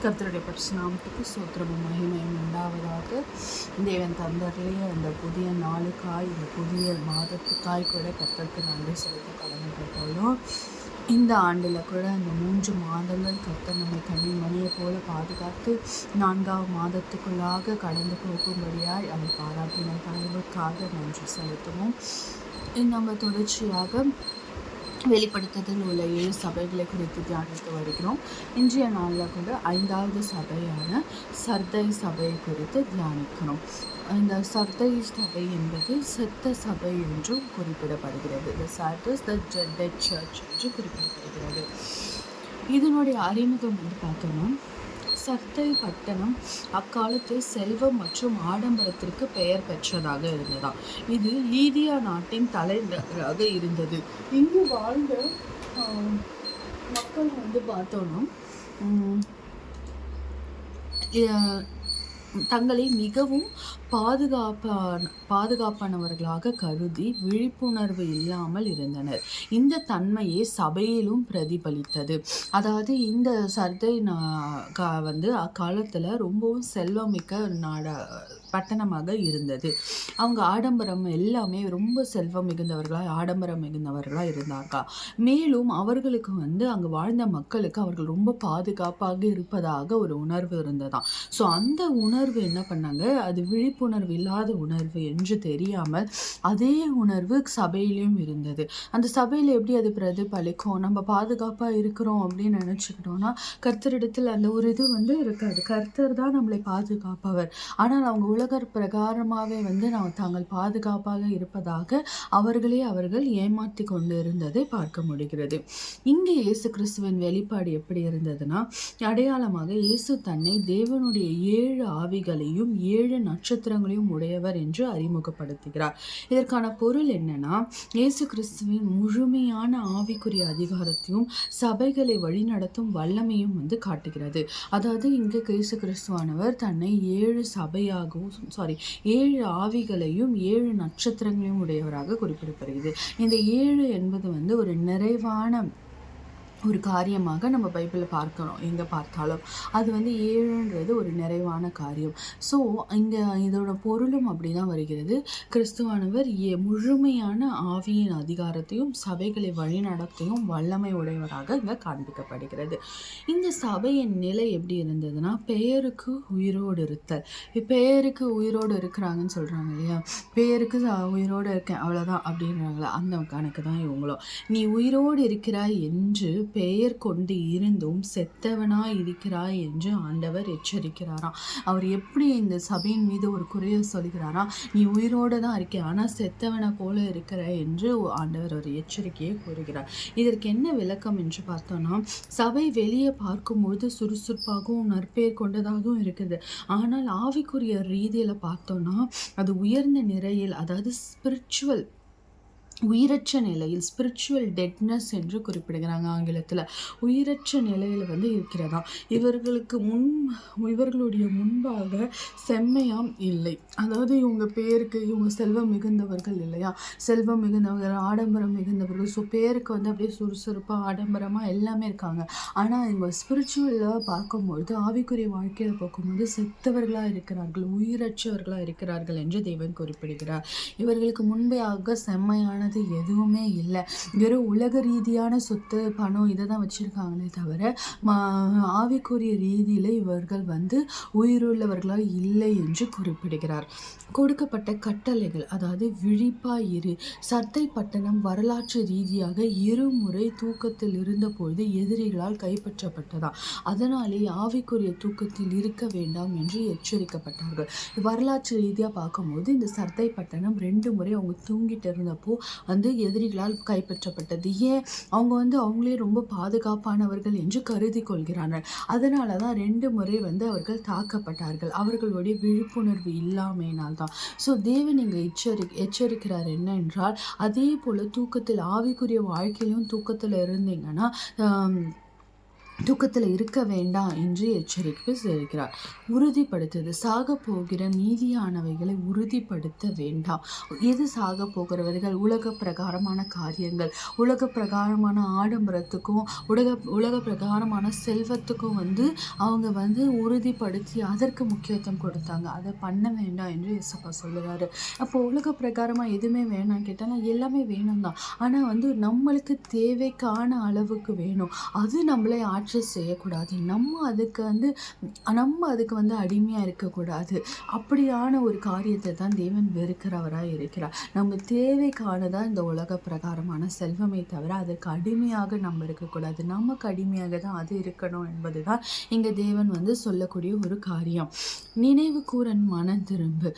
கர்த்தருடைய பரிசுநாமத்துக்கு ஸ்தோத்திரமும் மகிமையும் உண்டாவதாக. தேவன் தந்தரிலேயே அந்த புதிய நாளுக்காய், இந்த புதிய மாதத்துக்காய் கூட கர்த்தருக்கு நன்றி செலுத்த கடமைப்பட்டுள்ளோம். இந்த ஆண்டில் கூட அந்த 3 மாதங்கள் கர்த்தர் நம்மை கண்ணின் மணியை போல பாதுகாத்து 4ஆம் மாதத்துக்குள்ளாக கடந்து போகும்படியாய் அவர் பாராட்டின தயவுக்காக நன்றி செலுத்துவோம். நம்ம தொடர்ச்சியாக வெளிப்படுத்துதல் உள்ள 7 சபைகளை குறித்து தியானித்து வருகிறோம். இன்றைய நாளில் கூட 5வது சபையான சர்தை சபையை குறித்து தியானிக்கிறோம். இந்த சர்தை சபை என்பது செத்த சபை என்றும் குறிப்பிடப்படுகிறது. த சார்டஸ் த டெட் சர்ச் என்று குறிப்பிடப்படுகிறது. இதனுடைய அறிமுகம் பார்த்தோம்னா, சர்தை பட்டணம் அக்காலத்தில் செல்வம் மற்றும் ஆடம்பரத்திற்கு பெயர் பெற்றதாக இருந்ததாம். இது லீதியா நாட்டின் தலைநகராக இருந்தது. இங்கு வாழ்ந்த மக்கள் பார்த்தோம்னா தங்களை மிகவும் பாதுகாப்பானவர்களாக கருதி விழிப்புணர்வு இல்லாமல் இருந்தனர். இந்த தன்மையை சபையிலும் பிரதிபலித்தது. அதாவது இந்த சர்தை அக்காலத்தில் ரொம்பவும் செல்வமிக்க பட்டணமாக இருந்தது. அவங்க ஆடம்பரம் எல்லாமே ரொம்ப செல்வம் மிகுந்தவர்களாக ஆடம்பரம் மிகுந்தவர்களாக இருந்தாங்க. மேலும் அவர்களுக்கு அங்கே வாழ்ந்த மக்களுக்கு அவர்கள் ரொம்ப பாதுகாப்பாக இருப்பதாக ஒரு உணர்வு இருந்ததாம். ஸோ அந்த உணர்வு என்ன பண்ணாங்க, அது விழிப்புணர்வு இல்லாத உணர்வு என்று தெரியாமல் அதே உணர்வு சபையிலையும் இருந்தது. அந்த சபையில் எப்படி அது பிரதிபலிக்கும்? நம்ம பாதுகாப்பாக இருக்கிறோம் அப்படின்னு நினச்சிக்கிட்டோம்னா கர்த்தரிடத்தில் அந்த ஒரு இது இருக்காது. கர்த்தர் தான் நம்மளை பாதுகாப்பவர். ஆனால் அவங்க உலகர் பிரகாரமாகவே தாங்கள் பாதுகாப்பாக இருப்பதாக அவர்கள் ஏமாற்றி கொண்டு இருந்ததை பார்க்க முடிகிறது. இங்கே இயேசு கிறிஸ்துவின் வெளிப்பாடு எப்படி இருந்ததுன்னா, அடையாளமாக இயேசு தன்னை தேவனுடைய 7 ஆவிகளையும் 7 நட்சத்திரங்களையும் உடையவர் என்று அறிமுகப்படுத்துகிறார். இதற்கான பொருள் என்னன்னா, இயேசு கிறிஸ்துவின் முழுமையான ஆவிக்குரிய அதிகாரத்தையும் சபைகளை வழிநடத்தும் வல்லமையும் காட்டுகிறது. அதாவது இங்கு இயேசு கிறிஸ்துவானவர் தன்னை 7 ஆவிகளையும் 7 நட்சத்திரங்களையும் உடையவராக குறிப்பிடப்படுகிறது. இந்த 7 என்பது ஒரு நிறைவான ஒரு காரியமாக நம்ம பைபிளில் பார்க்கணும். எங்கே பார்த்தாலும் அது 7ன்றது ஒரு நிறைவான காரியம். ஸோ இங்கே இதோட பொருளும் அப்படி தான் வருகிறது. கிறிஸ்துவானவர் முழுமையான ஆவியின் அதிகாரத்தையும் சபைகளை வழிநடத்தையும் வல்லமை உடையவராக இங்கே காண்பிக்கப்படுகிறது. இந்த சபையின் நிலை எப்படி இருந்ததுன்னா, பெயருக்கு உயிரோடு இருத்தல். பெயருக்கு உயிரோடு இருக்கிறாங்கன்னு சொல்கிறாங்க இல்லையா, பெயருக்கு உயிரோடு இருக்கேன் அவ்வளோதான் அப்படின்றாங்களா, அந்த கணக்கு தான் இவங்களும். நீ உயிரோடு இருக்கிறாய் என்று பெயர் கொண்டு இருந்தும் செத்தவனாய் இருக்கிறாய் என்று ஆண்டவர் எச்சரிக்கிறாராம். அவர் எப்படி இந்த சபையின் மீது ஒரு குறைய சொல்கிறாராம், நீ உயிரோடு தான் இருக்க ஆனால் செத்தவனை போல இருக்கிற என்று ஆண்டவர் ஒரு எச்சரிக்கையை கூறுகிறார். இதற்கு என்ன விளக்கம் என்று பார்த்தோம்னா, சபை வெளியே பார்க்கும்பொழுது சுறுசுறுப்பாகவும் நற்பெயர் கொண்டதாகவும் இருக்குது. ஆனால் ஆவிக்குரிய ரீதியில் பார்த்தோம்னா அது உயர்ந்த நிறையில், அதாவது ஸ்பிரிச்சுவல் உயிரற்ற நிலையில், ஸ்பிரிச்சுவல் டெட்னஸ் என்று குறிப்பிடுகிறாங்க ஆங்கிலத்தில். உயிரற்ற நிலையில் இருக்கிறதா. இவர்களுடைய முன்பாக செம்மையாம் இல்லை. அதாவது இவங்க பேருக்கு இவங்க செல்வம் மிகுந்தவர்கள் இல்லையா, செல்வம் மிகுந்தவர்கள், ஆடம்பரம் மிகுந்தவர்கள். ஸோ பேருக்கு அப்படியே சுறுசுறுப்பாக ஆடம்பரமாக எல்லாமே இருக்காங்க. ஆனால் இவங்க ஸ்பிரிச்சுவலாக பார்க்கும்பொழுது, ஆவிக்குரிய வாழ்க்கையில் பார்க்கும்போது செத்தவர்களாக இருக்கிறார்கள், உயிரற்றவர்களாக இருக்கிறார்கள் என்று தேவன் குறிப்பிடுகிறார். இவர்களுக்கு முன்பையாக செம்மையான எதுவுமே இல்லை. வெறும் உலக ரீதியான சொத்து பணம் இதை தான் வச்சிருக்காங்களே தவிர ஆவிக்குரிய ரீதியில இவர்கள் உயிருள்ளவர்களாக இல்லை என்று குறிப்பிடுகிறார். கொடுக்கப்பட்ட கட்டளைகள், அதாவது விழிப்பாயிரு. சர்தை பட்டணம் வரலாற்று ரீதியாக இருமுறை தூக்கத்தில் இருந்தபொழுது எதிரிகளால் கைப்பற்றப்பட்டதா. அதனாலே ஆவிக்குரிய தூக்கத்தில் இருக்க வேண்டாம் என்று எச்சரிக்கப்பட்டார்கள். வரலாற்று ரீதியாக பார்க்கும்போது இந்த சர்தை பட்டணம் 2 முறை அவங்க தூங்கிட்டு இருந்தப்போ எதிரிகளால் கைப்பற்றப்பட்டது. ஏன்? அவங்க அவங்களே ரொம்ப பாதுகாப்பானவர்கள் என்று கருதி கொள்கிறார்கள். அதனால தான் 2 முறை அவர்கள் தாக்கப்பட்டார்கள். அவர்களுடைய விழிப்புணர்வு இல்லாமையினால் தான். ஸோ தேவன் இங்கே எச்சரிக்கிறார் என்ன என்றால், அதே போல தூக்கத்தில், ஆவிக்குரிய வாழ்க்கையிலும் தூக்கத்தில் இருந்தீங்கன்னா தூக்கத்தில் இருக்க வேண்டாம் என்று எச்சரிக்கை செய்கிறார். உறுதிப்படுத்துது, சாக போகிற மீதியானவைகளை உறுதிப்படுத்த வேண்டாம். எது சாக போகிறவர்கள்? உலக பிரகாரமான காரியங்கள், உலக பிரகாரமான ஆடம்பரத்துக்கும் உலக பிரகாரமான செல்வத்துக்கும் அவங்க உறுதிப்படுத்தி அதற்கு முக்கியத்துவம் கொடுத்தாங்க. அதை பண்ண வேண்டாம் என்று இயேசப்பா சொல்லுறாரு. அப்போ உலக பிரகாரமாக எதுவுமே வேணாம் கேட்டாலும் எல்லாமே வேணும் தான். ஆனால் நம்மளுக்கு தேவைக்கான அளவுக்கு வேணும். அது நம்மளை ஆட்சி செய்யக்கூடாது. நம்ம அதுக்கு அடிமையாக இருக்கக்கூடாது. அப்படியான ஒரு காரியத்தை தான் தேவன் வெறுக்கிறவராக இருக்கிறார். நம்ம தேவைக்கானதான் இந்த உலக பிரகாரமான செல்வமே தவிர அதற்கு அடிமையாக நம்ம இருக்கக்கூடாது. நமக்கு அடிமையாக தான் அது இருக்கணும் என்பது தான் இங்கே தேவன் சொல்லக்கூடிய ஒரு காரியம். நினைவு கூறன் மனம் திரும்பு.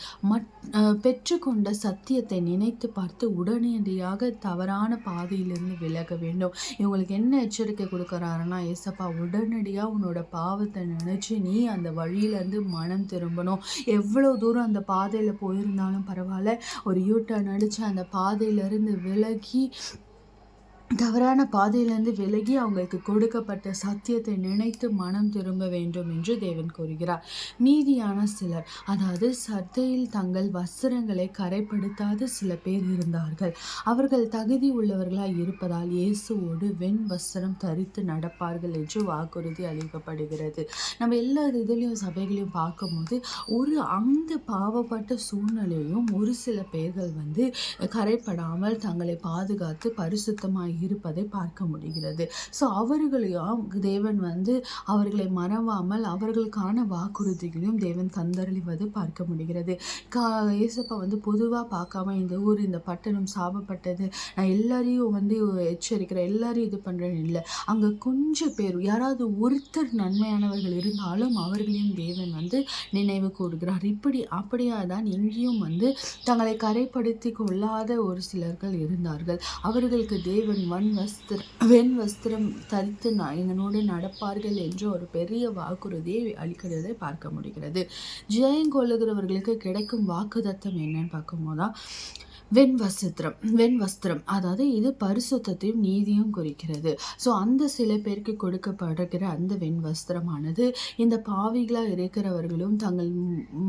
பெற்றுக்கொண்ட சத்தியத்தை நினைத்து பார்த்து உடனடியாக தவறான பாதையிலிருந்து விலக வேண்டும். இவங்களுக்கு என்ன எச்சரிக்கை கொடுக்குறாருன்னா, ஏசப்பா உடனடியாக உன்னோட பாவத்தை நினைச்சு நீ அந்த வழியிலேருந்து மனம் திரும்பணும். எவ்வளோ தூரம் அந்த பாதையில் போயிருந்தாலும் பரவாயில்ல, ஒரு யூட்டர்ன் அடித்து அந்த பாதையிலேருந்து விலகி தவறான பாதையிலிருந்து விலகி அவங்களுக்கு கொடுக்கப்பட்ட சத்தியத்தை நினைத்து மனம் திரும்ப வேண்டும் என்று தேவன் கூறுகிறார். மீதியான சிலர், அதாவது சத்தையில் தங்கள் வஸ்திரங்களை கரைப்படுத்தாத சில பேர் இருந்தார்கள். அவர்கள் தகுதி உள்ளவர்களாய் இருப்பதால் இயேசுவோடு வெண் வஸ்திரம் தரித்து நடப்பார்கள் என்று வாக்குறுதி அளிக்கப்படுகிறது. நம்ம எல்லா இதுலேயும் சபைகளையும் பார்க்கும்போது அந்த பாவப்பட்ட சூழ்நிலையும் ஒரு சில பேர்கள் கரைப்படாமல் தங்களை பாதுகாத்து பரிசுத்தமாக இருப்பதை பார்க்க முடிகிறது. ஸோ அவர்களையும் தேவன் அவர்களை மறவாமல் அவர்களுக்கான வாக்குறுதிகளையும் தேவன் தந்தருளிவது பார்க்க முடிகிறது. இயேசப்பா பொதுவாக பார்க்காம இந்த ஊர் இந்த பட்டணம் சாபப்பட்டது, நான் எல்லாரையும் எச்சரிக்கிறேன், எல்லாரையும் இது பண்ணுறேன்னு இல்லை. அங்கே கொஞ்சம் பேர் யாராவது ஒருத்தர் நன்மையானவர்கள் இருந்தாலும் அவர்களையும் தேவன் நினைவு கூறுகிறார். அப்படியா தான் எங்கேயும் தங்களை கரைப்படுத்தி கொள்ளாத ஒரு சிலர்கள் இருந்தார்கள். அவர்களுக்கு தேவன் வெண் வஸ்திரம் தரித்து என்னோடு நடப்பார்கள் என்று ஒரு பெரிய வாக்குறுதியை அளிக்கிறதை பார்க்க முடிகிறது. ஜெயங்கொள்ளுகிறவர்களுக்கு கிடைக்கும் வாக்குத்தத்தம் என்னன்னு பார்க்கும்போதுதான் வெண் வஸ்திரம், அதாவது இது பரிசுத்தத்தையும் நீதியும் குறிக்கிறது. ஸோ அந்த சில பேருக்கு கொடுக்கப்படுகிற அந்த வெண் வஸ்திரமானது இந்த பாவிகளாக இருக்கிறவர்களும் தங்கள்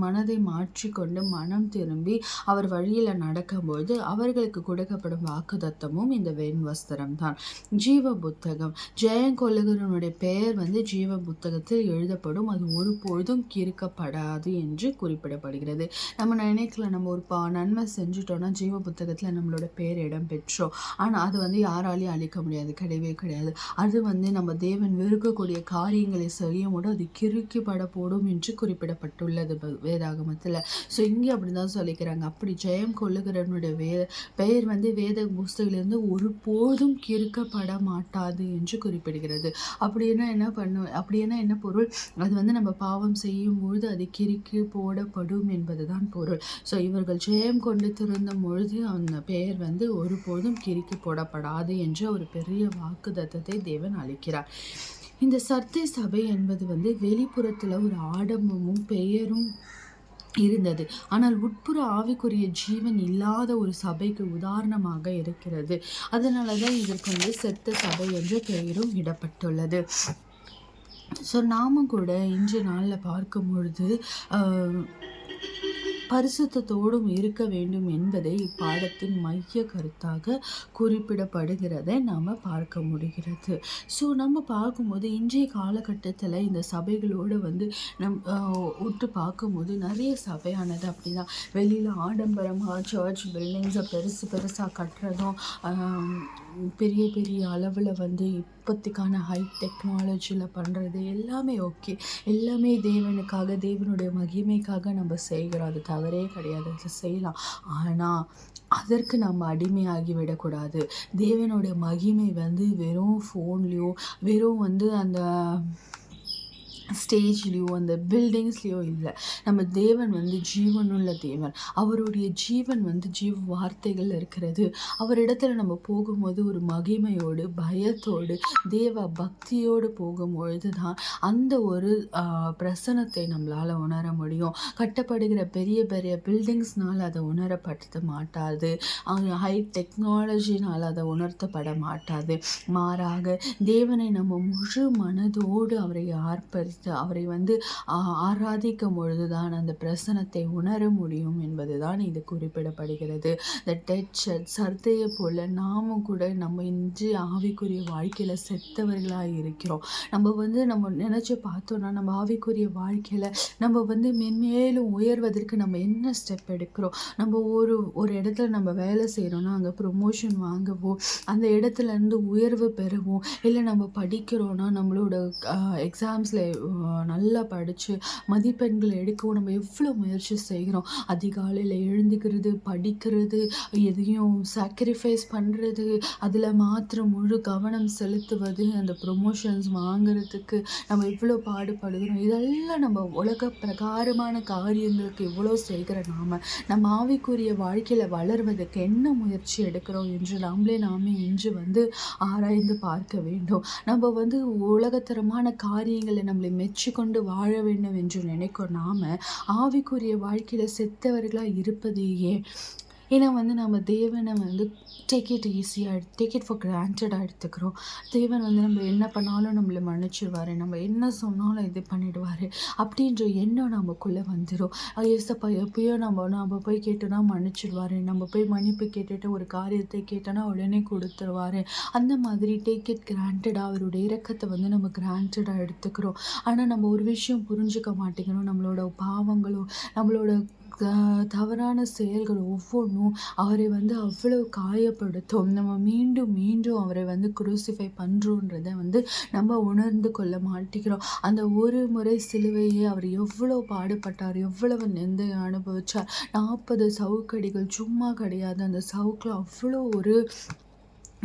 மனதை மாற்றிக்கொண்டு மனம் திரும்பி அவர் வழியில் நடக்கும்போது அவர்களுக்கு கொடுக்கப்படும் வாக்குத்தத்தமும் இந்த வெண் வஸ்திரம் தான். ஜீவ புத்தகம், ஜெயங்கொள்ளுகிறவனுடைய பெயர் ஜீவ புத்தகத்தில் எழுதப்படும், அது ஒருபொழுதும் கிறுக்கப்படாது என்று குறிப்பிடப்படுகிறது. நம்ம நினைக்கல, நம்ம ஒரு நன்மை செஞ்சுட்டோம்னா ஜீவ புத்தகத்தில் நம்மளோட பேர் இடம் பெற்றோம். ஆனால் அது யாராலையும் அழிக்க முடியாது, கிடையவே கிடையாது. அது நம்ம தேவன் வெறுக்கக்கூடிய காரியங்களை செய்யும் போது அது கிறுக்கிப்பட போடும் என்று குறிப்பிடப்பட்டுள்ளது வேதாகமத்தில். ஸோ இங்கே அப்படி தான் சொல்லிக்கிறாங்க. அப்படி ஜெயம் கொள்ளுகிறவனுடைய பெயர் வேத புஸ்தகிலிருந்து ஒருபோதும் கிறுக்கப்பட மாட்டாது என்று குறிப்பிடுகிறது. அப்படின்னா என்ன பொருள்? அது நம்ம பாவம் செய்யும் பொழுது அது கிறுக்கி போடப்படும் என்பதுதான் பொருள். ஸோ இவர்கள் ஜெயம் கொண்டு திருந்தும் பொழுது அந்த பெயர் ஒருபோதும் கிறுக்கி போடப்படாது என்ற ஒரு பெரிய வாக்குத்தத்தத்தை தேவன் அளிக்கிறார். இந்த சர்தை சபை என்பது வெளிப்புறத்தில் ஒரு ஆடம்பமும் பெயரும் இருந்தது. ஆனால் உட்புற ஆவிக்குரிய ஜீவன் இல்லாத ஒரு சபைக்கு உதாரணமாக இருக்கிறது. அதனால தான் இதற்கு செத்த சபை என்ற பெயரும் இடப்பட்டுள்ளது. ஸோ நாமும் கூட இன்று நாளில் பார்க்கும் பொழுது பரிசுத்தத்தோடும் இருக்க வேண்டும் என்பதை இப்பாடத்தின் மைய கருத்தாக குறிப்பிடப்படுகிறதை நாம் பார்க்க முடிகிறது. ஸோ நம்ம பார்க்கும்போது இன்றைய காலகட்டத்தில் இந்த சபைகளோடு உற்று பார்க்கும்போது நிறைய சபையானது அப்படி தான் வெளியில் ஆடம்பரமாக சர்ச் பில்டிங்ஸை பெருசாக கட்டுறதும் பெரிய பெரிய அளவில் இப்போதைக்கான ஹை டெக்னாலஜியில் பண்ணுறது எல்லாமே ஓகே, எல்லாமே தேவனுக்காக தேவனுடைய மகிமைக்காக நம்ம செய்கிறோம், அது தவறே கிடையாது, அது செய்யலாம். ஆனால் அதற்கு நம்ம அடிமையாகி விடக்கூடாது. தேவனுடைய மகிமை வெறும் ஃபோன்லேயோ வெறும் அந்த ஸ்டேஜ்லேயோ அந்த பில்டிங்ஸ்லேயோ இல்லை. நம்ம தேவன் வந்து ஜீவனுள்ள தேவன். அவருடைய ஜீவன் வந்து ஜீவ வார்த்தைகள் இருக்கிறது. அவரிடத்துல நம்ம போகும்போது ஒரு மகிமையோடு, பயத்தோடு, தேவ பக்தியோடு போகும்பொழுது தான் அந்த ஒரு பிரசனத்தை நம்மளால் உணர முடியும். கட்டப்படுகிற பெரிய பெரிய பில்டிங்ஸ்னால் அதை உணரப்படுத்த மாட்டாது. ஹை டெக்னாலஜினால் அதை உணர்த்தப்பட மாட்டாது. மாறாக தேவனை நம்ம முழு மனதோடு அவரை ஆர்ப்பரித்து அவரை வந்து ஆராதிக்கும் பொழுதுதான் அந்த பிரசனத்தை உணர முடியும் என்பதுதான் இது குறிப்பிடப்படுகிறது. இந்த டெட் சர்தையை போல நாமும் கூட நம்ம இன்று ஆவிக்குரிய வாழ்க்கையில செத்தவர்களாக இருக்கிறோம். நம்ம வந்து நம்ம நினைச்சு பார்த்தோம்னா நம்ம ஆவிக்குரிய வாழ்க்கையில நம்ம வந்து மென்மேலும் உயர்வதற்கு நம்ம என்ன ஸ்டெப் எடுக்கிறோம். நம்ம ஒரு இடத்துல நம்ம வேலை செய்கிறோம்னா அங்கே ப்ரொமோஷன் வாங்கவோ, அந்த இடத்துல இருந்து உயர்வு பெறவும், இல்லை நம்ம படிக்கிறோன்னா நம்மளோட எக்ஸாம்ஸில் நல்லா படித்து மதிப்பெண்களை எடுக்கவும் நம்ம எவ்வளோ முயற்சி செய்கிறோம். அதிகாலையில் எழுந்துக்கிறது, படிக்கிறது, எதையும் சாக்ரிஃபைஸ் பண்ணுறது, அதில் மாத்திரம் முழு கவனம் செலுத்துவது, அந்த ப்ரொமோஷன்ஸ் வாங்கிறதுக்கு நம்ம எவ்வளோ பாடுபடுகிறோம். இதெல்லாம் நம்ம உலக பிரகாரமான காரியங்களுக்கு எவ்வளோ செய்கிற நம்ம ஆவிக்குரிய வாழ்க்கையில் வளர்வதற்கு என்ன முயற்சி எடுக்கிறோம் என்று நாமே இன்று வந்து ஆராய்ந்து பார்க்க வேண்டும். நம்ம வந்து உலகத்தரமான காரியங்களை நம்மளை மெச்சிக்கொண்டு வாழ வேண்டும் என்று நினைக்கும் ஆவிக்குரிய வாழ்க்கையில செத்தவர்களாக இருப்பதையே. ஏன்னா வந்து நம்ம தேவனை வந்து டேக் இட் ஃபார் கிராண்டடாக எடுத்துக்கிறோம். தேவன் வந்து நம்ம என்ன பண்ணாலும் நம்மளை மன்னிச்சிடுவார், நம்ம என்ன சொன்னாலும் இது பண்ணிடுவார் அப்படின்ற எண்ணம் நமக்குள்ளே வந்துடும். ஏசப்பா எப்பயோ நம்ம போய் கேட்டோன்னா மன்னிச்சிடுவார், நம்ம போய் மன்னிப்பு கேட்டுட்டு ஒரு காரியத்தை கேட்டோன்னா உடனே கொடுத்துருவார். அந்த மாதிரி டேக் இட் கிராண்டடாக அவருடைய இரக்கத்தை வந்து நம்ம கிராண்டடாக எடுத்துக்கிறோம். ஆனால் நம்ம ஒரு விஷயம் புரிஞ்சுக்க மாட்டேங்கிறோம். நம்மளோட பாவங்களும் நம்மளோட தவறான செயல்கள் ஒவ்வொன்றும் அவரை வந்து அவ்வளவு காயப்படுத்தும். நம்ம மீண்டும் மீண்டும் அவரை வந்து குரூசிஃபை பண்ணுறோன்றதை வந்து நம்ம உணர்ந்து கொள்ள மாட்டேங்கிறோம். அந்த ஒரு முறை சிலுவையே அவர் எவ்வளோ பாடுபட்டார், எவ்வளவு நிந்தையை அனுபவிச்சார். 40 சவுக்கடிகள் சும்மா கிடையாது. அந்த சவுக்கில் அவ்வளோ ஒரு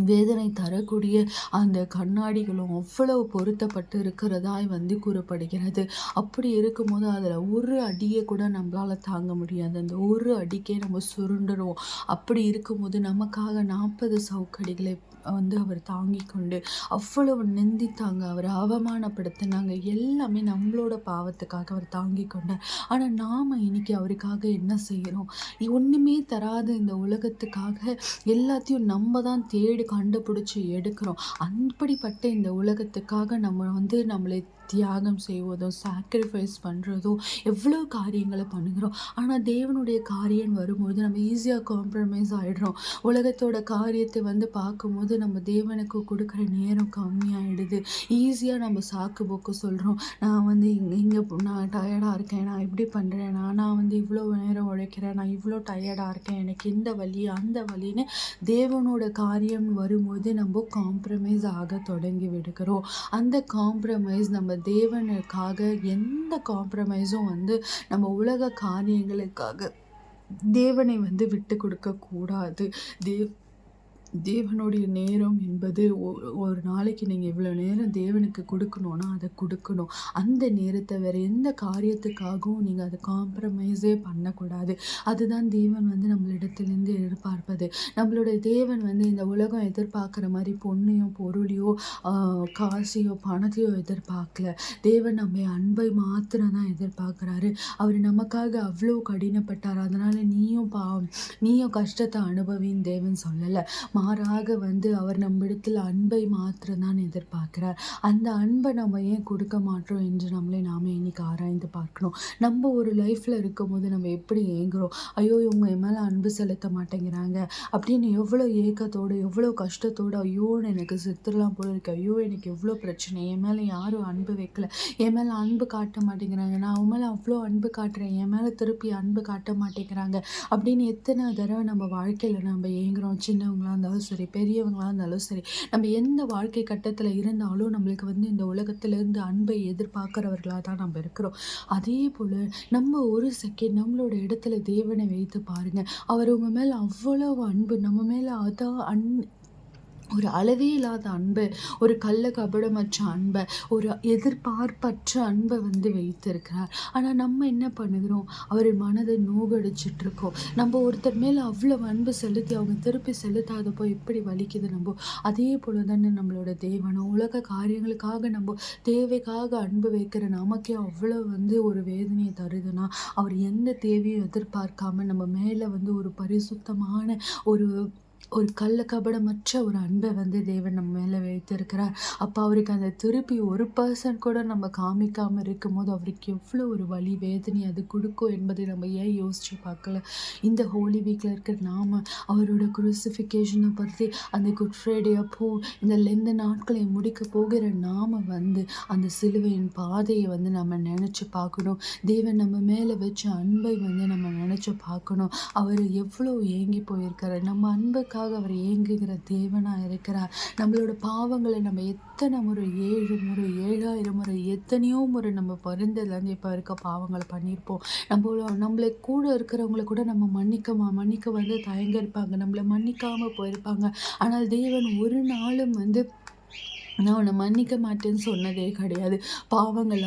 வேதனை தரக்கூடிய அந்த கண்ணாடிகளும் அவ்வளவு பொருத்தப்பட்டு இருக்கிறதாய் வந்து கூறப்படுகிறது. அப்படி இருக்கும்போது அதில் ஒரு அடியை கூட நம்மளால் தாங்க முடியாது. அந்த ஒரு அடிக்கே நம்ம சுருண்டுருவோம். அப்படி இருக்கும்போது நமக்காக 40 சவுக்கடிகளை வந்து அவர் தாங்கி கொண்டு அவ்வளவு நிந்தித்தாங்க, அவர் அவமானப்படுத்தினாங்க. எல்லாமே நம்மளோட பாவத்துக்காக அவர் தாங்கி கொண்டார். ஆனால் நாம் இன்னைக்கு அவருக்காக என்ன செய்கிறோம்? ஒன்றுமே தராத இந்த உலகத்துக்காக எல்லாத்தையும் நம்ம தான் தேடி கண்டுபிடிச்சி எடுக்கிறோம். அப்படிப்பட்ட இந்த உலகத்துக்காக நம்ம வந்து நம்மளை தியாகம் செய்வதும் சாக்ரிஃபைஸ் பண்ணுறதும் எவ்வளோ காரியங்களை பண்ணுகிறோம். ஆனால் தேவனுடைய காரியம் வரும்போது நம்ம ஈஸியாக காம்ப்ரமைஸ் ஆகிடுறோம். உலகத்தோட காரியத்தை வந்து பார்க்கும்போது நம்ம தேவனுக்கு கொடுக்குற நேரம் கம்மியாகிடுது. ஈஸியாக நம்ம சாக்கு போக்கு சொல்கிறோம். நான் வந்து இங்கே நான் டயர்டாக இருக்கேன், நான் இப்படி பண்ணுறேன், நான் வந்து இவ்வளோ நேரம் உழைக்கிறேன், நான் இவ்வளோ டயர்டாக இருக்கேன், எனக்கு இந்த வலி அந்த வலின்னு தேவனோட காரியம் வரும்போது நம்ம காம்ப்ரமைஸ் ஆக தொடங்கி விடுகிறோம். அந்த காம்ப்ரமைஸ் நம்ம தேவனுக்காக எந்த காம்ப்ரமைஸும் வந்து நம்ம உலக காரியங்களுக்காக தேவனை வந்து விட்டு கொடுக்க கூடாது. தேவனுடைய நேரம் என்பது ஒரு நாளைக்கு நீங்கள் இவ்வளோ நேரம் தேவனுக்கு கொடுக்கணுன்னா அதை கொடுக்கணும். அந்த நேரத்தை வேறு எந்த காரியத்துக்காகவும் நீங்கள் அதை காம்ப்ரமைஸே பண்ணக்கூடாது. அதுதான் தேவன் வந்து நம்மளிடத்துலேருந்து எதிர்பார்ப்பது. நம்மளுடைய தேவன் வந்து இந்த உலகம் எதிர்பார்க்குற மாதிரி பொண்ணையோ பொருளையோ காசையோ பணத்தையோ எதிர்பார்க்கல. தேவன் நம்ம அன்பை மாத்திரம் தான் எதிர்பார்க்குறாரு. அவர் நமக்காக அவ்வளோ கடினப்பட்டார். அதனால் நீயும் கஷ்டத்தை அனுபவின்னு தேவன் சொல்லலை. மாறாக வந்து அவர் நம்மிடத்தில் அன்பை மாத்திரம்தான் எதிர்பார்க்கிறார். அந்த அன்பை நம்ம ஏன் கொடுக்க மாட்டோம் என்று நாம இன்னைக்கு ஆராய்ந்து பார்க்கணும். நம்ம ஒரு லைஃப்பில் இருக்கும்போது நம்ம எப்படி ஏங்குறோம், ஐயோ இவங்க என் மேலே அன்பு செலுத்த மாட்டேங்கிறாங்க அப்படின்னு எவ்வளோ ஏக்கத்தோடு எவ்வளோ கஷ்டத்தோடு, ஐயோ எனக்கு செத்துடலாம் போல இருக்கு, ஐயோ எனக்கு எவ்வளோ பிரச்சனை, என் மேலே யாரும் அன்பு வைக்கல, என் மேலே அன்பு காட்ட மாட்டேங்கிறாங்க, நான் அவன் மேலே அவ்வளோ அன்பு காட்டுறேன், என் மேலே திருப்பி அன்பு காட்ட மாட்டேங்கிறாங்க அப்படின்னு எத்தனை தடவை நம்ம வாழ்க்கையில் நம்ம ஏங்குறோம். சின்னவங்களா இருந்தாலும் சரி, பெரியவங்களா இருந்தாலும் சரி, நம்ம எந்த வாழ்க்கை கட்டத்தில் இருந்தாலும் நம்மளுக்கு வந்து இந்த உலகத்திலேருந்து அன்பை எதிர்பார்க்குறவர்களாக தான் நம்ம இருக்கிறோம். அதே போல் நம்ம ஒரு செகண்ட் நம்மளோட இடத்துல தேவனை வைத்து பாருங்கள். அவர் உங்கள் மேலே அவ்வளவு அன்பு, நம்ம மேலே அதான் ஒரு அளவே இல்லாத அன்பை, ஒரு கள்ள கபடமற்ற அன்பை, ஒரு எதிர்பார்ப்பற்ற அன்பை வந்து வைத்திருக்கிறார். ஆனால் நம்ம என்ன பண்ணுகிறோம்? அவர் மனதை நோகடிச்சிட்டு இருக்கோம். நம்ம ஒருத்தர் மேலே அவ்வளவு அன்பு செலுத்தி அவங்க திருப்பி செலுத்தாதப்போ எப்படி வலிக்குது நம்ம. அதே போல தானே நம்மளோட தேவனும் உலக காரியங்களுக்காக நம்ம தேவைக்காக அன்பு வைக்கிற நமக்கே அவ்வளோ வந்து ஒரு வேதனையை தருதுன்னா, அவர் எந்த தேவையும் எதிர்பார்க்காம நம்ம மேலே வந்து ஒரு பரிசுத்தமான ஒரு ஒரு கள்ள கபடமற்ற ஒரு அன்பை வந்து தேவன் நம்ம மேலே வைத்திருக்கிறார். அப்போ அவருக்கு அந்த திருப்பி 1% கூட நம்ம காமிக்காமல் இருக்கும்போது அவருக்கு எவ்வளோ ஒரு வலி வேதனை அது கொடுக்கும் என்பதை நம்ம ஏன் யோசிச்சு பார்க்கல? இந்த ஹோலி வீக்கில் இருக்கிற நாம அவரோட குருசிஃபிகேஷனை பற்றி, அந்த குட் ஃப்ரைடே அப்போ இந்த லெந்த நாட்களை முடிக்க போகிற நாம வந்து அந்த சிலுவையின் பாதையை வந்து நம்ம நினச்சி பார்க்கணும். தேவன் நம்ம மேலே வச்ச அன்பை வந்து நம்ம நினச்சி பார்க்கணும். அவர் எவ்வளோ ஏங்கி போயிருக்காரு. நம்ம அன்புக்காக அவர் ஏங்குகிற தேவனாக இருக்கிறார். நம்மளோட பாவங்களை நம்ம எத்தனை முறை, 7 முறை, 7000 முறை, எத்தனையோ முறை நம்ம பிறந்ததுலேருந்து இப்போ இருக்க பாவங்களை பண்ணியிருப்போம். நம்மளை கூட இருக்கிறவங்கள கூட நம்ம மன்னிக்க வந்து தயங்க இருப்பாங்க. நம்மளை மன்னிக்காமல் போயிருப்பாங்க. ஆனால் தேவன் ஒரு நாளும் வந்து நான் உன்னை மன்னிக்க மாட்டேன்னு சொன்னதே கிடையாது. பாவங்கள்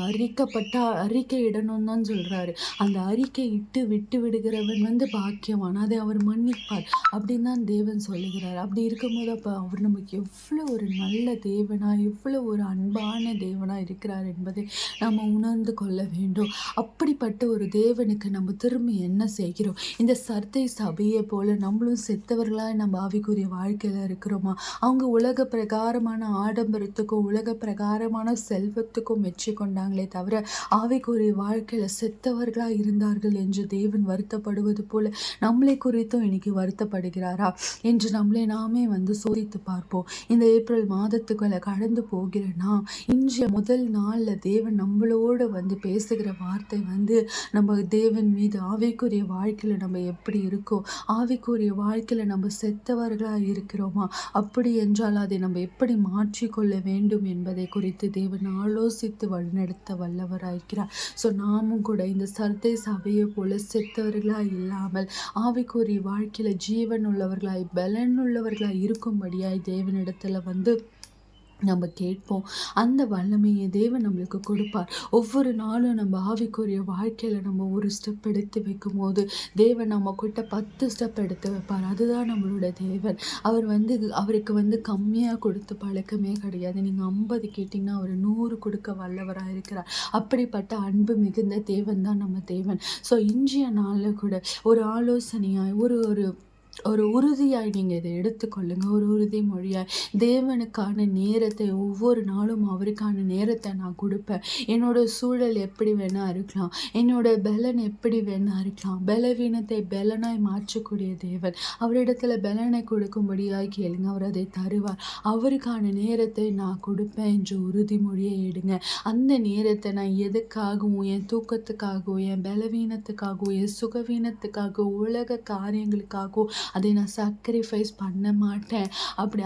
அறிக்கையிடணும்னு தான் சொல்கிறாரு. அந்த அறிக்கை விட்டு விடுகிறவன் வந்து பாக்கியவான், அதை அவர் மன்னிப்பார் அப்படின்னு தான் தேவன் சொல்லுகிறார். அப்படி இருக்கும்போது அப்போ அவர் நமக்கு எவ்வளோ ஒரு நல்ல தேவனாக, எவ்வளோ ஒரு அன்பான தேவனாக இருக்கிறார் என்பதை நம்ம உணர்ந்து கொள்ள வேண்டும். அப்படிப்பட்ட ஒரு தேவனுக்கு நம்ம திரும்பி என்ன செய்கிறோம்? இந்த சர்தை சபையை போல நம்மளும் செத்தவர்களாக நம்ம ஆவிக்குரிய வாழ்க்கையில் இருக்கிறோமா? அவங்க உலக பிரகாரமான ஆடம்பரத்துக்கும் உலக பிரகாரமான செல்வத்துக்கும் மெச்சி கொண்டாங்களே தவிர ஆவிக்குரிய வாழ்க்கையில செத்தவர்களாக இருந்தார்கள் என்று தேவன் வருத்தப்படுவது போல நம்மளை குறித்தும் இன்னைக்கு வருத்தப்படுகிறாரா என்று நம்மளை நாமே வந்து சோதித்து பார்ப்போம். இந்த ஏப்ரல் மாதத்துக்குள்ள கடந்து போகிற நாம் இன்றைய முதல் நாளில் தேவன் நம்மளோடு வந்து பேசுகிற வார்த்தை வந்து நம்ம தேவன் மீது ஆவிக்குரிய வாழ்க்கையில் நம்ம எப்படி இருக்கோம், ஆவிக்குரிய வாழ்க்கையில் நம்ம செத்தவர்களாக இருக்கிறோமா, அப்படி என்றால் அதை நம்ம எப்படி மாற்றிக்கொள்ள வேண்டும் என்பதை குறித்து தேவன் ஆலோசித்து வழிநடத்த வல்லவராயிருக்கிறார். ஸோ நாமும் கூட இந்த சர்தை சபையை போல செத்தவர்களாய் இல்லாமல் ஆவிக்குரிய வாழ்க்கையில் ஜீவன் உள்ளவர்களாய் பலன் உள்ளவர்களாய் இருக்கும்படியாய் தேவனிடத்துல வந்து நம்ம கேட்போம். அந்த வல்லமையை தேவன் நம்மளுக்கு கொடுப்பார். ஒவ்வொரு நாளும் நம்ம ஆவிக்குரிய வாழ்க்கையில் நம்ம ஒரு ஸ்டெப் எடுத்து வைக்கும் போது தேவன் நம்ம கிட்ட 10 ஸ்டெப் எடுத்து வைப்பார். அதுதான் நம்மளோட தேவன். அவருக்கு வந்து கம்மியாக கொடுத்து பழக்கமே கிடையாது. நீங்கள் 50 கேட்டிங்கன்னா அவர் 100 கொடுக்க வல்லவராக இருக்கிறார். அப்படிப்பட்ட அன்பு மிகுந்த தேவன் தான் நம்ம தேவன். ஸோ இன்றைய நாளில் கூட ஒரு ஆலோசனையாய் ஒரு உறுதியாய் நீங்கள் இதை எடுத்துக்கொள்ளுங்க. ஒரு உறுதிமொழியாய் தேவனுக்கான நேரத்தை ஒவ்வொரு நாளும் அவருக்கான நேரத்தை நான் கொடுப்பேன். என்னோட சூழல் எப்படி வேணா இருக்கலாம், என்னோட பலன் எப்படி வேணா இருக்கலாம், பலவீனத்தை பலனாய் மாற்றக்கூடிய தேவன். அவரிடத்துல பலனை கொடுக்கும்படியாய் கேளுங்க, அவர் அதை தருவார். அவருக்கான நேரத்தை நான் கொடுப்பேன் என்று உறுதிமொழியை எடுங்க. அந்த நேரத்தை நான் எதுக்காகவும், என் தூக்கத்துக்காகவும், என் பலவீனத்துக்காகவும், என் சுகவீனத்துக்காகவும், உலக காரியங்களுக்காகவும் அதை நான் சாக்ரிஃபைஸ் பண்ண மாட்டேன்,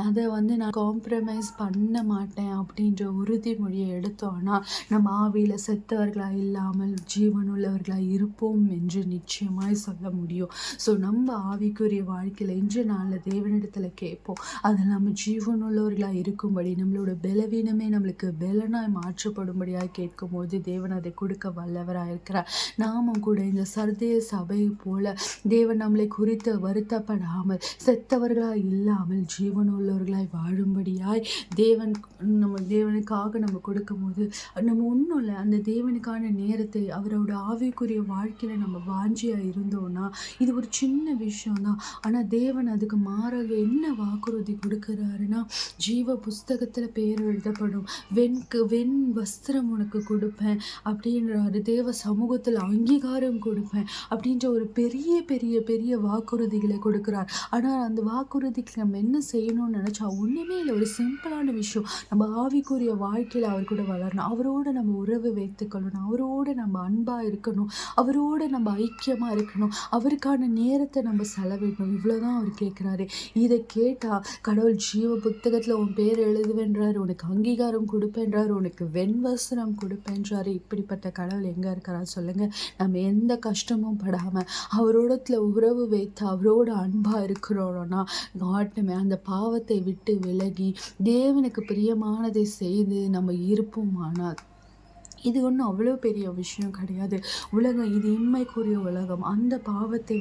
அதை வந்து நான் காம்ப்ரமைஸ் பண்ண மாட்டேன் அப்படின்ற உறுதிமொழியை எடுத்தோன்னா நம்ம ஆவியில் செத்தவர்களாக இல்லாமல் ஜீவனுள்ளவர்களாக இருப்போம் என்று நிச்சயமாய் சொல்ல முடியும். ஸோ நம்ம ஆவிக்குரிய வாழ்க்கையில் இன்று நாளில் தேவனிடத்தில் கேட்போம். அதில் நம்ம ஜீவனுள்ளவர்களாக இருக்கும்படி நம்மளோட பலவீனமே நம்மளுக்கு பலனாய் மாற்றப்படும்படியாக கேட்கும்போது தேவன் அதை கொடுக்க வல்லவராக இருக்கிறார். நாமும் கூட இந்த சர்தேய சபை போல தேவன் நம்மளை குறித்து வருத்தப்படாமல் செத்தவர்களாய் இல்லாமல் ஜீவனுள்ளவர்களாய் வாழும்படியாய் தேவனுக்காக நம்ம கொடுக்கும்போது நம்ம ஒன்றும் இல்லை, அந்த தேவனுக்கான நேரத்தை அவரோட ஆவிக்குரிய வாழ்க்கையில் நம்ம வாஞ்சியாக இருந்தோம்னா இது ஒரு சின்ன விஷயம்தான். ஆனால் தேவன் அதுக்கு மாறாக என்ன வாக்குறுதி கொடுக்குறாருன்னா, ஜீவ புஸ்தகத்தில் பேர் எழுதப்படும், வெண் வஸ்திரம் உனக்கு கொடுப்பேன் அப்படின்றாரு. தேவ சமூகத்தில் அங்கீகாரம் கொடுப்பேன் அப்படின்ற ஒரு பெரிய பெரிய பெரிய வாக்குறுதிகளை கொடுக்குறார். ஆனால் அந்த வாக்குறுதிக்கு நம்ம என்ன செய்யணும்னு நினச்சா ஒன்றுமே இல்லை. ஒரு சிம்பிளான விஷயம், நம்ம ஆவிக்குரிய வாழ்க்கையில் அவர் கூட வளரணும், அவரோடு நம்ம உறவு வைத்துக்கொள்ளணும், அவரோடு நம்ம அன்பாக இருக்கணும், அவரோடு நம்ம ஐக்கியமாக இருக்கணும், அவருக்கான நேரத்தை நம்ம செலவிடணும். இவ்வளோதான் அவர் கேட்குறாரு. இதை கேட்டால் கடவுள் ஜீவ புத்தகத்தில் உன் பேர் எழுதுவேன்றார், உனக்கு அங்கீகாரம் கொடுப்பேன்றார், உனக்கு வெண்வஸ்திரம் கொடுப்பேன்றாரு. இப்படிப்பட்ட கடவுள் எங்கே இருக்கிறார் சொல்லுங்கள்? நம்ம எந்த கஷ்டமும் படாமல் அவரோடத்துல உறவு வைத்து அவரோட அன்பாக இருக்கிறோன்னா காட்டுமே அந்த பாவத்தை விட்டு விலகி தேவனுக்கு பிரியமானதை செய்து நம்ம இருப்போமானால் இது ஒன்றும் அவ்வளோ பெரிய விஷயம் கிடையாது. உலகம் இது இன்மைக்குரிய உலகம். அந்த பாவத்தை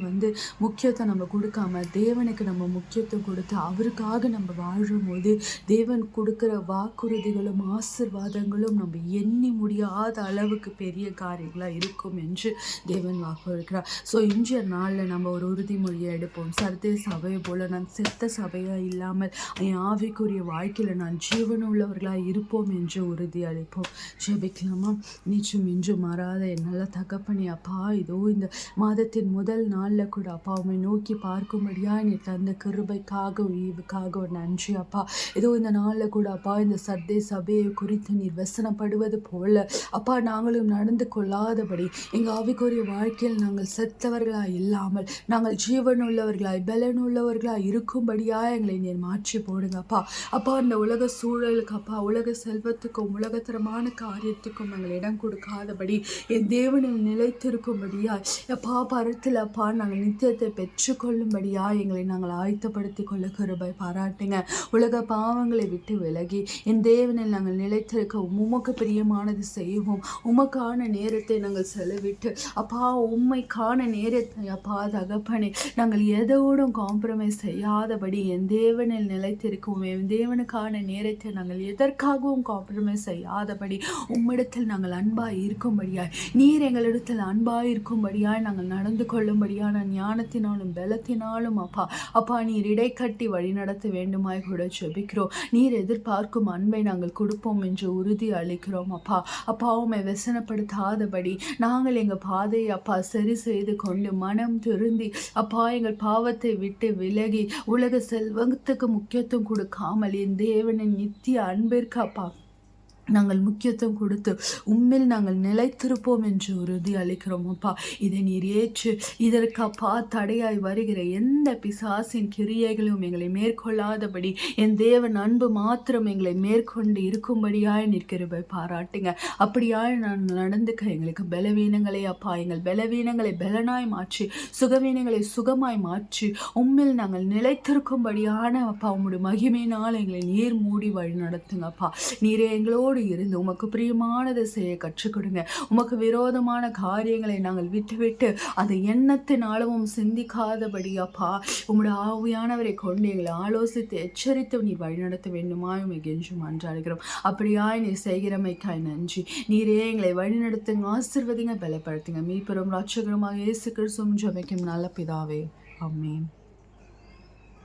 முக்கியத்துவம் நம்ம கொடுக்காம தேவனுக்கு நம்ம முக்கியத்துவம் கொடுத்து அவருக்காக நம்ம வாழும்போது தேவன் கொடுக்குற வாக்குறுதிகளும் ஆசீர்வாதங்களும் நம்ம எண்ணி முடியாத அளவுக்கு பெரிய காரியங்களாக இருக்கும் என்று தேவன் வாக்குறுக்கிறார். ஸோ இன்றைய நாளில் நம்ம ஒரு உறுதிமொழியை எடுப்போம். சர்தே சபையை போல நான் செத்த சபையாக இல்லாமல் என் ஆவிக்குரிய வாழ்க்கையில் நான் ஜீவனுள்ளவர்களாக இருப்போம் என்று உறுதி அளிப்போம். ஜெபிக்கலாமா? நிச்சயம் இன்று மாறாத நல்ல தகப்பனே அப்பா, இதோ இந்த மாதத்தின் முதல் நாளில் கூட அப்பா உம்மை நோக்கி பார்க்கும்படியா நீ தந்த கிருபைக்காக ஈவுக்காக நன்றி அப்பா. இதோ இந்த நாளில் கூட அப்பா இந்த சர்தே சபையை குறித்து நீர் வசனப்படுவது போல அப்பா நாங்களும் நடந்து கொள்ளாதபடி எங்கள் ஆவிக்குரிய வாழ்க்கையில் நாங்கள் செத்தவர்களாய் இல்லாமல் நாங்கள் ஜீவனுள்ளவர்களாய் பலனுள்ளவர்களாய் இருக்கும்படியா எங்களை நீர் மாற்றி போடுங்க அப்பா. அப்பா இந்த உலக சூழலுக்கு அப்பா உலக செல்வத்துக்கும் உலகத்தரமான காரியத்துக்கும் நாங்கள் இடம் கொடுக்காதபடி என் தேவனில் நிலைத்திருக்கும்படியா அப்பா பரத்தில் அப்பா நாங்கள் நித்தியத்தை பெற்றுக்கொள்ளும்படியா எங்களை நாங்கள் ஆயத்தப்படுத்தி கொள்ள கிருபை பாராட்டுங்க. உலக பாவங்களை விட்டு விலகி என் தேவனில் நாங்கள் நிலைத்திருக்க உமக்கு பிரியமானது செய்வோம். உமக்கான நேரத்தை நாங்கள் செலவிட்டு அப்பா உம்மைக்கான நேரத்தை அப்பா தகப்பனே நாங்கள் எதோடும் காம்ப்ரமைஸ் செய்யாதபடி என் தேவனில் நிலைத்திருக்கும். என் தேவனுக்கான நேரத்தை நாங்கள் எதற்காகவும் காம்ப்ரமைஸ் செய்யாதபடி உம்மிடத்தில் நாங்கள் அன்பாய் இருக்கும்படியாய் நீர் எங்களிடத்தில் அன்பாய் இருக்கும்படியாய் நாங்கள் நடந்து கொள்ளும்படியான ஞானத்தினாலும் பலத்தினாலும் அப்பா அப்பா நீர் இடைக்கட்டி வழி நடத்த வேண்டுமாய் கூட ஜெபிக்கிறோம். நீர் எதிர்பார்க்கும் அன்பை நாங்கள் கொடுப்போம் என்று உறுதி அளிக்கிறோம் அப்பா. அப்பா உம்மை வெசனப்படுத்தாதபடி நாங்கள் எங்கள் பாதையை அப்பா சரி செய்து கொண்டு மனம் திருந்தி அப்பா எங்கள் பாவத்தை விட்டு விலகி உலக செல்வத்துக்கு முக்கியத்துவம் கொடுக்காமல் என் தேவனின் நித்திய அன்பிற்கு அப்பா நாங்கள் முக்கியத்துவம் கொடுத்து உம்மில் நாங்கள் நிலைத்திருப்போம் என்று உறுதி அளிக்கிறோம் அப்பா. இதை நீர் ஏற்று இதற்கு அப்பா தடையாய் வருகிற எந்த பிசாசின் கிரியைகளும் எங்களை மேற்கொள்ளாதபடி என் தேவன் அன்பு மாத்திரம் எங்களை மேற்கொண்டு இருக்கும்படியாய் நிற்கிறவை பாராட்டுங்க. அப்படியாய் நான் நடந்துக்க எங்களுக்கு பலவீனங்களை அப்பா எங்கள் பலவீனங்களை பலனாய் மாற்றி சுகவீனங்களை சுகமாய் மாற்றி உம்மில் நாங்கள் நிலைத்திருக்கும்படியான அப்பா உம்முடைய மகிமையினால் எங்களை நீர் மூடி வழி நடத்துங்க அப்பா. நீரே எங்களோடு இருந்து உமக்கு பிரியமானதை செய்ய கற்றுக் கொடுங்க. உமக்கு விரோதமான காரியங்களை நாங்கள் விட்டுவிட்டு அதை எண்ணத்தினாலும் சிந்திக்காதபடி அப்பா உம்முடைய ஆவியானவரை கொண்டு எங்களை ஆலோசித்து எச்சரித்து நீ வழிநடத்த வேண்டுமாய் உமை கெஞ்சும் அன்றாடுகிறோம். அப்படியாய் நீ செய்கிறமைக்காய் நன்றி. நீரே எங்களை வழிநடத்துங்க, ஆசீர்வதிங்க, பலப்படுத்துங்க. மீட்பெரும் இரட்சகருமாக இயேசு கிறிஸ்துவின் ஜெபம் நல்ல பிதாவே, ஆமென்.